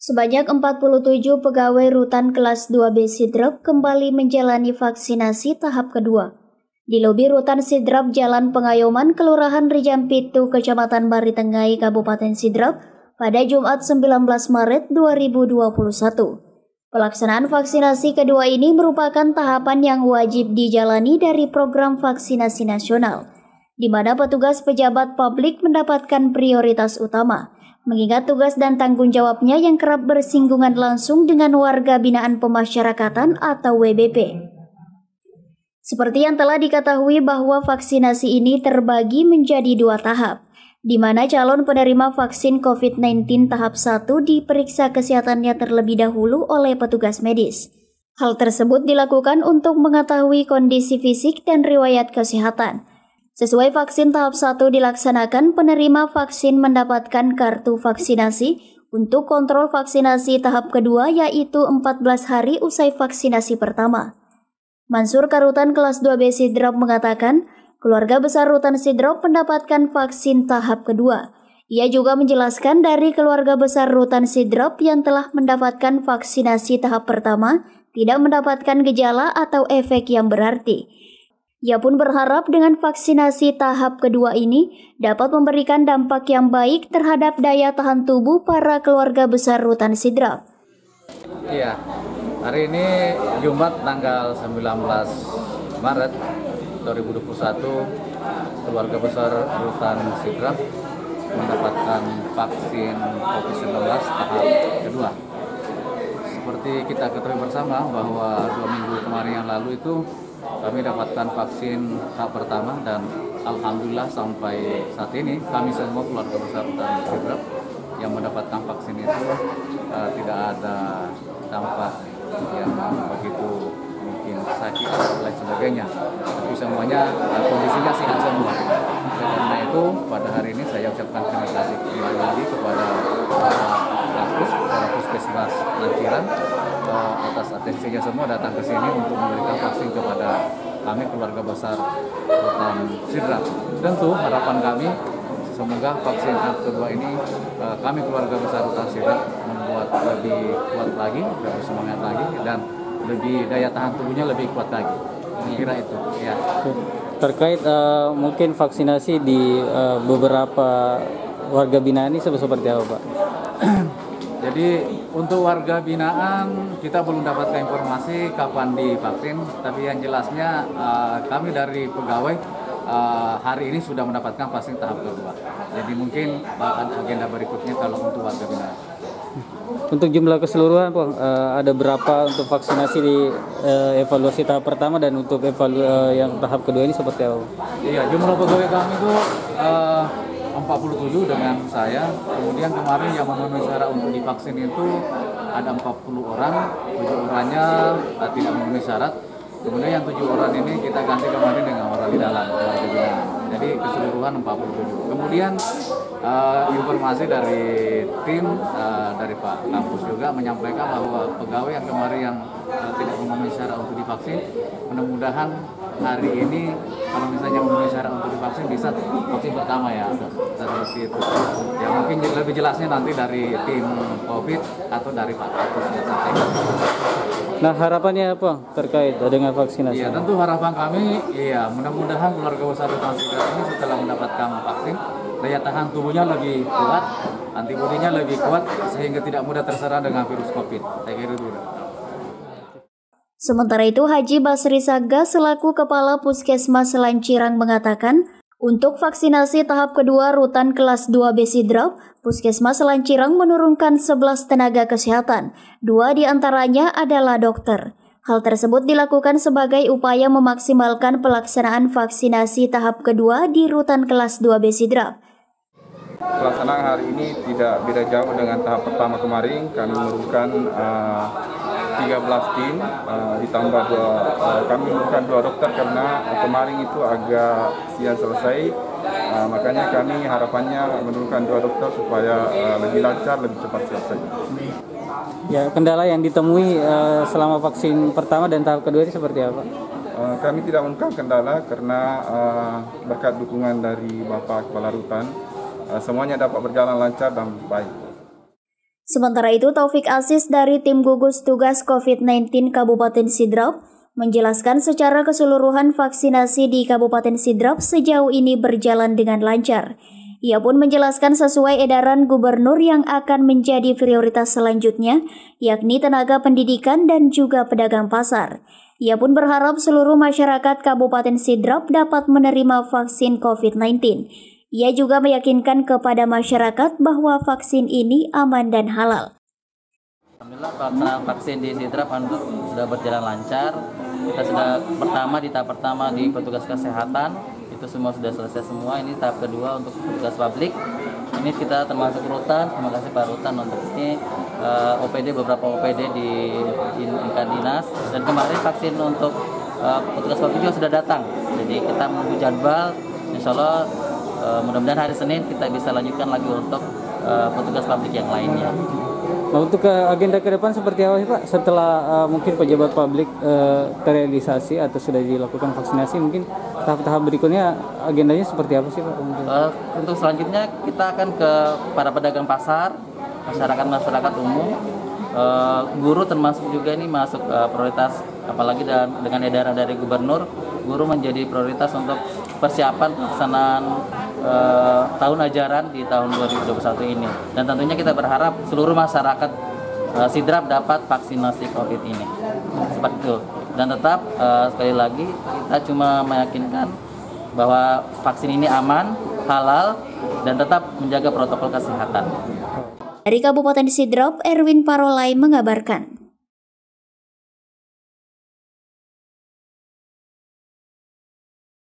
Sebanyak 47 pegawai rutan kelas 2B Sidrap kembali menjalani vaksinasi tahap kedua. Di lobi rutan Sidrap Jalan Pengayoman, Kelurahan Rijampitu, Kecamatan Baritengai, Kabupaten Sidrap, pada Jumat 19 Maret 2021. Pelaksanaan vaksinasi kedua ini merupakan tahapan yang wajib dijalani dari program vaksinasi nasional, di mana petugas pejabat publik mendapatkan prioritas utama, mengingat tugas dan tanggung jawabnya yang kerap bersinggungan langsung dengan warga binaan pemasyarakatan atau WBP. Seperti yang telah diketahui bahwa vaksinasi ini terbagi menjadi dua tahap, di mana calon penerima vaksin COVID-19 tahap 1 diperiksa kesehatannya terlebih dahulu oleh petugas medis. Hal tersebut dilakukan untuk mengetahui kondisi fisik dan riwayat kesehatan. Sesuai vaksin tahap 1 dilaksanakan, penerima vaksin mendapatkan kartu vaksinasi untuk kontrol vaksinasi tahap kedua, yaitu 14 hari usai vaksinasi pertama. Mansur Karutan kelas 2B Sidrap mengatakan, keluarga besar rutan Sidrap mendapatkan vaksin tahap kedua. Ia juga menjelaskan dari keluarga besar rutan Sidrap yang telah mendapatkan vaksinasi tahap pertama tidak mendapatkan gejala atau efek yang berarti. Ia pun berharap dengan vaksinasi tahap kedua ini dapat memberikan dampak yang baik terhadap daya tahan tubuh para keluarga besar rutan Sidrap. Iya, hari ini Jumat tanggal 19 Maret 2021, keluarga besar rutan Sidrap mendapatkan vaksin COVID-19 tahap kedua. Seperti kita ketahui bersama bahwa 2 minggu kemarin yang lalu itu kami dapatkan vaksin tahap pertama, dan alhamdulillah sampai saat ini kami semua keluarga besar rutan Sidrap yang mendapatkan vaksin itu tidak ada dampak yang begitu mungkin sakit dan lain sebagainya, tapi semuanya kondisinya sehat semua. Karena itu pada hari ini saya ucapkan terima kasih lagi kepada Puskesmas Lanchiran atas atensinya semua datang ke sini untuk memberikan vaksin kepada kami keluarga besar rutan Sidrap. Tentu harapan kami semoga vaksin tahap kedua ini kami keluarga besar rutan Sidrap membuat lebih kuat lagi, lebih semangat lagi, dan lebih daya tahan tubuhnya lebih kuat lagi. Kira itu ya. Terkait mungkin vaksinasi di beberapa warga binaan ini seperti apa, Pak? Jadi untuk warga binaan kita belum dapatkan informasi kapan divaksin, tapi yang jelasnya kami dari pegawai hari ini sudah mendapatkan vaksin tahap kedua. Jadi mungkin agenda berikutnya kalau untuk warga binaan. Untuk jumlah keseluruhan, Pak, ada berapa untuk vaksinasi di evaluasi tahap pertama dan untuk yang tahap kedua ini seperti apa? Iya, jumlah pegawai kami itu 47 dengan saya. Kemudian kemarin yang memenuhi syarat untuk divaksin itu ada 40 orang, 7 orangnya tidak memenuhi syarat. Kemudian yang 7 orang ini kita ganti kemarin dengan orang di dalam. Jadi keseluruhan 47. Kemudian informasi dari tim dari Pak Kampus juga menyampaikan bahwa pegawai yang kemarin yang tidak memenuhi syarat untuk divaksin, mudah-mudahan hari ini kalau misalnya memenuhi syarat untuk divaksin bisa vaksin pertama ya, seperti itu. Ya mungkin lebih jelasnya nanti dari tim COVID atau dari Pak Kampus yang sampaikan. Nah, harapannya apa terkait dengan vaksinasi? Iya, tentu harapan kami, mudah-mudahan keluarga besar rutan Sidrap ini setelah mendapatkan vaksin, daya tahan tubuhnya lebih kuat, antibodinya lebih kuat, sehingga tidak mudah terserang dengan virus COVID. Saya kira itu. Sementara itu, Haji Basri Saga selaku Kepala Puskesmas Lanchiran mengatakan, untuk vaksinasi tahap kedua rutan kelas 2B Sidrap, Puskesmas Lanchiran menurunkan 11 tenaga kesehatan, 2 diantaranya adalah dokter. Hal tersebut dilakukan sebagai upaya memaksimalkan pelaksanaan vaksinasi tahap kedua di rutan kelas 2B Sidrap. Pelaksanaan hari ini tidak beda jauh dengan tahap pertama kemarin. Kami menurunkan 13 tim, ditambah kami menurunkan 2 dokter karena kemarin itu agak siang selesai. Makanya kami harapannya menurunkan 2 dokter supaya lebih lancar, lebih cepat selesai. Ya, kendala yang ditemui selama vaksin pertama dan tahap kedua ini seperti apa? Kami tidak menemukan kendala karena berkat dukungan dari Bapak Kepala Rutan, semuanya dapat berjalan lancar dan baik. Sementara itu, Taufik Aziz dari tim gugus tugas COVID-19 Kabupaten Sidrap menjelaskan secara keseluruhan vaksinasi di Kabupaten Sidrap sejauh ini berjalan dengan lancar. Ia pun menjelaskan sesuai edaran gubernur yang akan menjadi prioritas selanjutnya, yakni tenaga pendidikan dan juga pedagang pasar. Ia pun berharap seluruh masyarakat Kabupaten Sidrap dapat menerima vaksin COVID-19. Ia juga meyakinkan kepada masyarakat bahwa vaksin ini aman dan halal. Alhamdulillah pelaksanaan vaksin di Sidrap sudah berjalan lancar. Kita sudah di tahap pertama di petugas kesehatan, itu semua sudah selesai semua. Ini tahap kedua untuk petugas publik. Ini kita termasuk rutan, terima kasih Pak Rutan untuk ini OPD, beberapa OPD di tingkat dinas. Dan kemarin vaksin untuk petugas publik juga sudah datang. Jadi kita menunggu jadwal, insya Allah mudah-mudahan hari Senin kita bisa lanjutkan lagi untuk petugas publik yang lainnya. Nah, untuk agenda ke depan seperti apa sih Pak? Setelah mungkin pejabat publik terrealisasi atau sudah dilakukan vaksinasi, mungkin tahap-tahap berikutnya agendanya seperti apa sih Pak? Untuk selanjutnya kita akan ke para pedagang pasar, masyarakat umum, guru termasuk juga ini masuk prioritas, apalagi dengan edaran dari gubernur, guru menjadi prioritas untuk persiapan pelaksanaan tahun ajaran di tahun 2021 ini. Dan tentunya kita berharap seluruh masyarakat Sidrap dapat vaksinasi COVID ini. Seperti itu. Dan tetap sekali lagi kita cuma meyakinkan bahwa vaksin ini aman, halal, dan tetap menjaga protokol kesehatan. Dari Kabupaten Sidrap, Erwin Parolai mengabarkan.